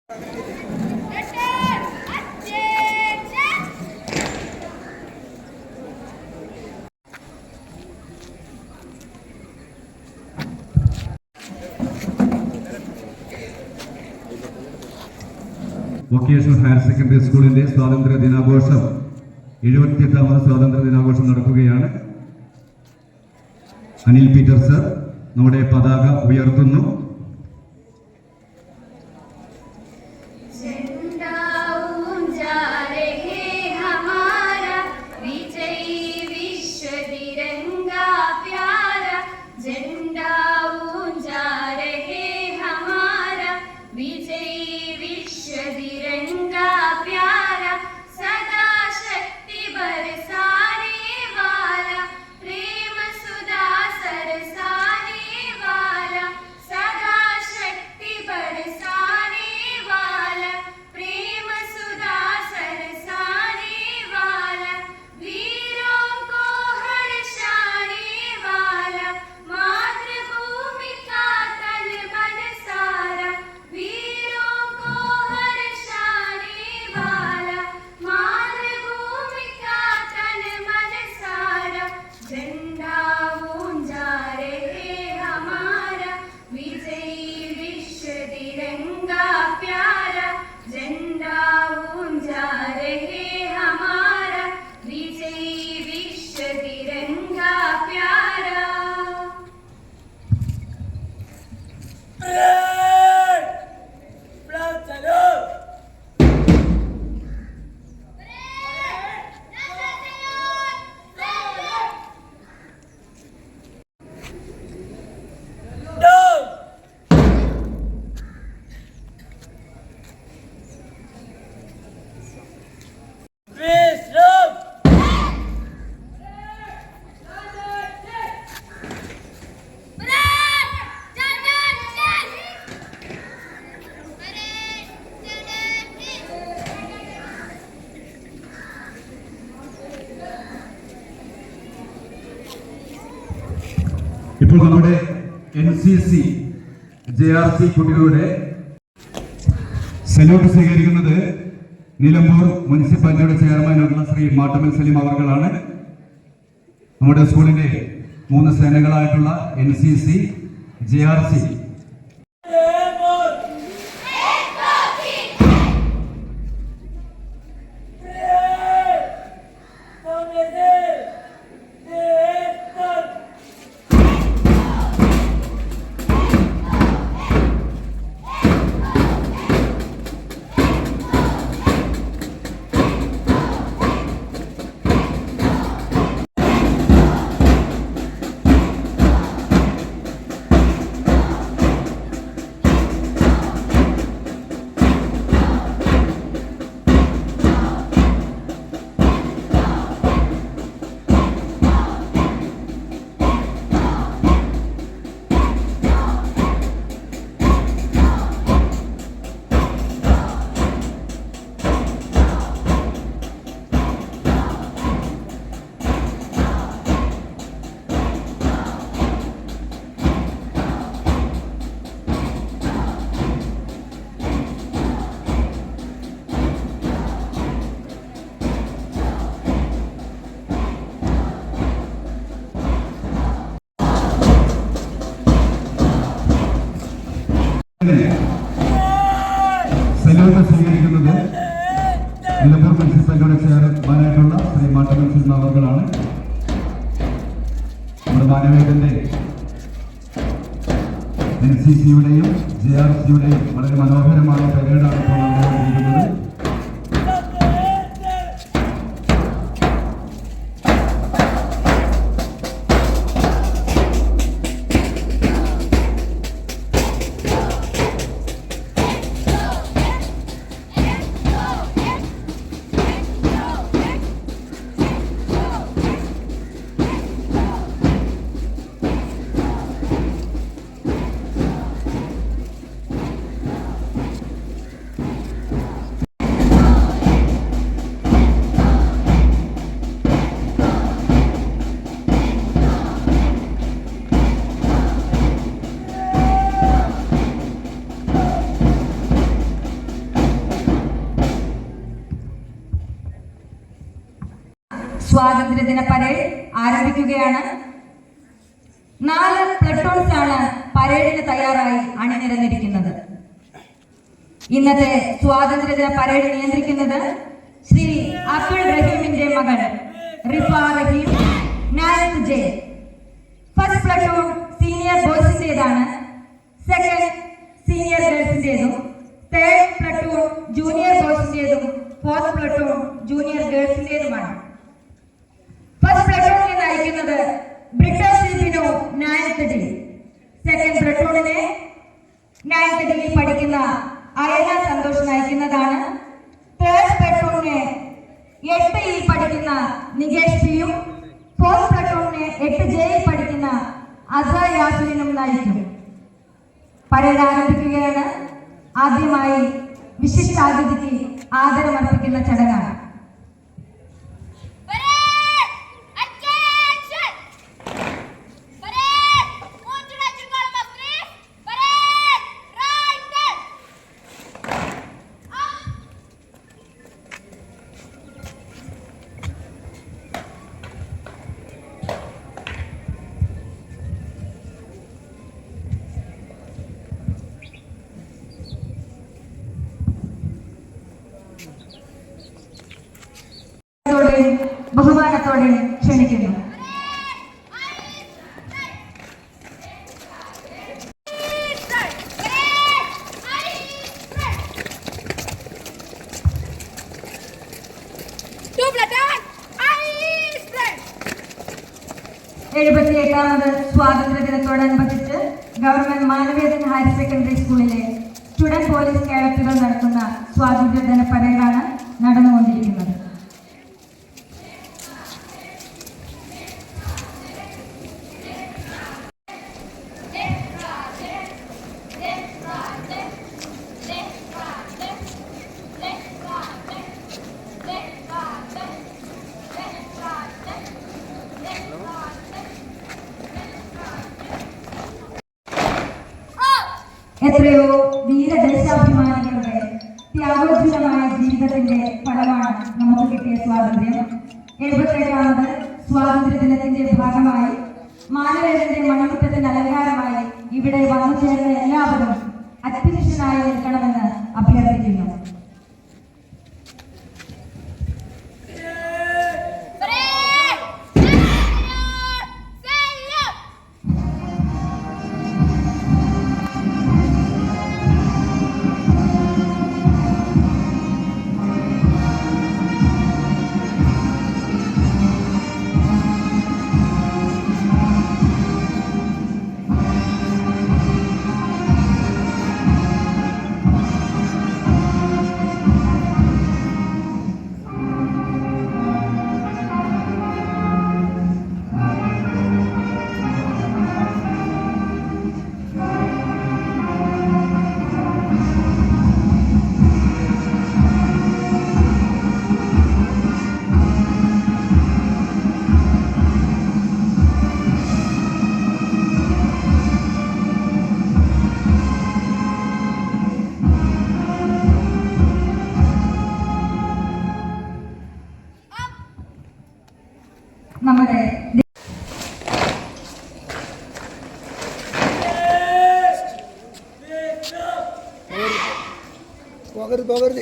Vocational higher secondary സ്കൂളിന്റെ സ്വാതന്ത്ര്യ ദിനാഘോഷം 78ാമത് സ്വാതന്ത്ര്യ ദിനാഘോഷം നടക്കുകയാണ്. അനിൽ പീറ്റർ സർ നമ്മുടെ പതാക ഉയർത്തുന്നു. ഇപ്പോൾ നമ്മുടെ NCC JRC കുട്ടികളുടെ സല്യൂട്ട് സ്വീകരിക്കുന്നത് നിലമ്പൂർ മുനിസിപ്പാലിറ്റിയുടെ ചെയർമാനായിട്ടുള്ള ശ്രീ മാട്ടമൽ സലീം അവർകളാണ്. നമ്മുടെ സ്കൂളിന്റെ 3 സേനകളായിട്ടുള്ള NCC JRC സല്യൂട്ട് സ്വീകരിക്കുന്നത് നിലമ്പൂർ മുനിസിപ്പാലിറ്റിയുടെ ചെയർമാനായിട്ടുള്ള ശ്രീ മാട്ടമൽ സലീം അവർകളാണ്. നമ്മുടെ മാനവേദന്റെ NCCയുടെയും JRCയുടെയും വളരെ മനോഹരമായ പരേഡാണ് ഇപ്പോൾ നടന്നുകൊണ്ടിരിക്കുന്നത്. സ്വാതന്ത്ര്യദിന പരേഡ് ആരംഭിക്കുകയാണ്. 4 പ്ലട്ടൂൺസ് ആണ് പരേഡിന് തയ്യാറായി അണിനിരന്നിരിക്കുന്നത്. ഇന്നത്തെ സ്വാതന്ത്ര്യദിന പരേഡ് നിയന്ത്രിക്കുന്നത് ശ്രീ അബ്ദുൾ റഹീമിന്റെ മകൾ Rifa Raheem, 9th J. First platoon senior ബോയ്സിന്റേതാണ്, സെക്കൻഡ് സീനിയർ ഗേൾസിന്റേതും, തേർഡ് പ്ലട്ടൂൺ ജൂനിയർ ബോയ്സിന്റേതും, ഫോർത്ത് പ്ലട്ടൂൺ ജൂനിയർ ഗേൾസിന്റേതുമാണ്. ഫസ്റ്റ് പ്ലട്ടൂണിനെ നയിക്കുന്നത് Brittos Binu, 9th D. Second പ്ലട്ടൂണിനെ 9th D പഠിക്കുന്ന അയന സന്തോഷ് നയിക്കുന്നതാണ്. തേർഡ് പ്ലട്ടൂണിനെ 8 പഠിക്കുന്ന നികേഷ് പിയും, ഫോർത്ത് പ്ലട്ടൂണിനെ 8J പഠിക്കുന്ന അസ യാസ്മിനും നയിക്കും. പരേഡ് ആരംഭിക്കുകയാണ്. ആദ്യമായി വിശിഷ്ടാതിഥിക്ക് ആദരമർപ്പിക്കുന്ന ചടങ്ങാണ്. ബഹുമാനത്തോടെ ക്ഷണിക്കുന്നു. എഴുപത്തിയെട്ടാമത് സ്വാതന്ത്ര്യദിനത്തോടനുബന്ധിച്ച് ഗവൺമെന്റ് മാനവേദൻ ഹയർ സെക്കൻഡറി സ്കൂളിലെ സ്റ്റുഡന്റ് പോലീസ് കേഡറ്റുകൾ നടത്തുന്ന സ്വാതന്ത്ര്യദിന പരേഡാണ് നടന്നുകൊണ്ടിരിക്കുന്നത്. എത്രയോ വീരദേശാഭിമാനികളുടെ ത്യാഗോജ്വലമായ ജീവിതത്തിന്റെ ഫലമാണ് നമുക്ക് കിട്ടിയ സ്വാതന്ത്ര്യം. 77ാമത് സ്വാതന്ത്ര്യദിനത്തിന്റെ ഭാഗമായി മാനവേദന്റെ മണിമുറ്റത്തിന്റെ അലങ്കാരമായി ഇവിടെ വന്നു ചേർന്ന എല്ലാവരും അത്യന്തിഷനായി നിൽക്കണമെന്ന് അഭ്യർത്ഥിക്കുന്നു. നമ്മുടെ പോകരുത്